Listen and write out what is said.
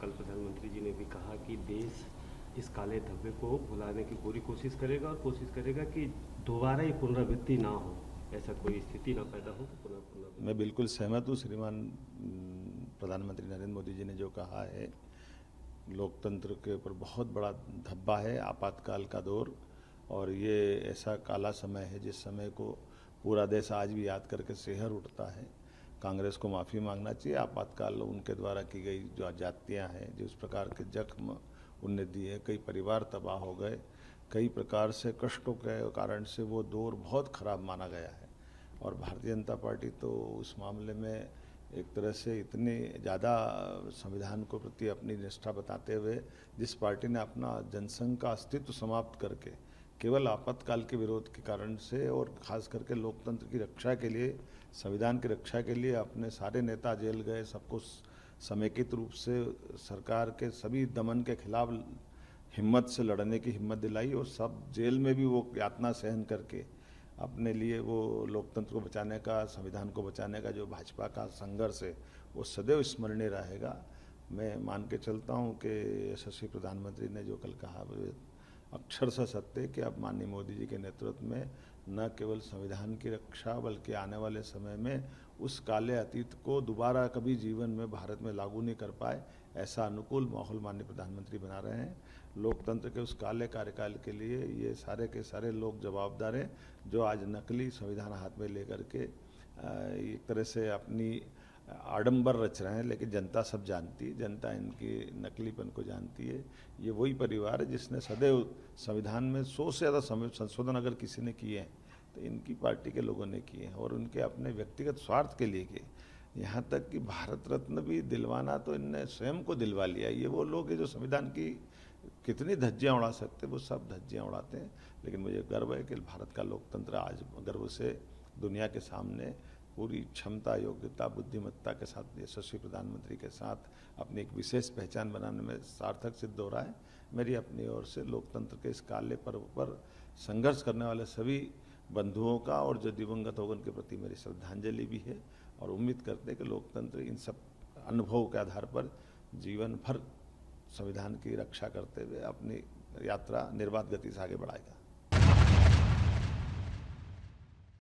कल प्रधानमंत्री जी ने भी कहा कि देश इस काले धब्बे को भुलाने की पूरी कोशिश करेगा और कोशिश करेगा कि दोबारा ये पुनरावृत्ति ना हो, ऐसा कोई स्थिति ना पैदा हो तो पुनरावृत्ति। मैं बिल्कुल सहमत हूँ श्रीमान प्रधानमंत्री नरेंद्र मोदी जी ने जो कहा है। लोकतंत्र के ऊपर बहुत बड़ा धब्बा है आपातकाल का दौर, और ये ऐसा काला समय है जिस समय को पूरा देश आज भी याद करके सिहर उठता है। कांग्रेस को माफ़ी मांगना चाहिए। आपातकाल उनके द्वारा की गई जो जातियाँ हैं, जिस प्रकार के जख्म उनने दिए, कई परिवार तबाह हो गए, कई प्रकार से कष्टों के कारण से वो दौर बहुत ख़राब माना गया है। और भारतीय जनता पार्टी तो उस मामले में एक तरह से इतनी ज़्यादा संविधान को प्रति अपनी निष्ठा बताते हुए, जिस पार्टी ने अपना जनसंघ का अस्तित्व समाप्त करके केवल आपातकाल के विरोध के कारण से और ख़ास करके लोकतंत्र की रक्षा के लिए, संविधान की रक्षा के लिए अपने सारे नेता जेल गए, सबको समेकित रूप से सरकार के सभी दमन के खिलाफ हिम्मत से लड़ने की हिम्मत दिलाई, और सब जेल में भी वो यातना सहन करके अपने लिए वो लोकतंत्र को बचाने का, संविधान को बचाने का जो भाजपा का संघर्ष है वो सदैव स्मरणीय रहेगा। मैं मान के चलता हूँ कि यशस्वी प्रधानमंत्री ने जो कल कहा वो अक्षरशः सत्य कि अब माननीय मोदी जी के नेतृत्व में न केवल संविधान की रक्षा बल्कि आने वाले समय में उस काले अतीत को दोबारा कभी जीवन में भारत में लागू नहीं कर पाए, ऐसा अनुकूल माहौल माननीय प्रधानमंत्री बना रहे हैं। लोकतंत्र के उस काले कार्यकाल के लिए ये सारे के सारे लोग जवाबदार हैं जो आज नकली संविधान हाथ में लेकर के एक तरह से अपनी आडंबर रच रहे हैं। लेकिन जनता सब जानती है, जनता इनकी नकलीपन को जानती है। ये वही परिवार है जिसने सदैव संविधान में 100 से ज़्यादा संशोधन अगर किसी ने किए हैं तो इनकी पार्टी के लोगों ने किए हैं, और उनके अपने व्यक्तिगत स्वार्थ के लिए किए। यहाँ तक कि भारत रत्न भी दिलवाना तो इनने स्वयं को दिलवा लिया। ये वो लोग हैं जो संविधान की कितनी धज्जियाँ उड़ा सकते, वो सब धज्जियाँ उड़ाते हैं। लेकिन मुझे गर्व है कि भारत का लोकतंत्र आज गर्व से दुनिया के सामने पूरी क्षमता, योग्यता, बुद्धिमत्ता के साथ यशस्वी प्रधानमंत्री के साथ अपनी एक विशेष पहचान बनाने में सार्थक सिद्ध हो रहा है। मेरी अपनी ओर से लोकतंत्र के इस काले पर्व पर संघर्ष करने वाले सभी बंधुओं का और जो दिवंगत हो उनके प्रति मेरी श्रद्धांजलि भी है, और उम्मीद करते हैं कि लोकतंत्र इन सब अनुभवों के आधार पर जीवन भर संविधान की रक्षा करते हुए अपनी यात्रा निर्बाध गति से आगे बढ़ाएगा।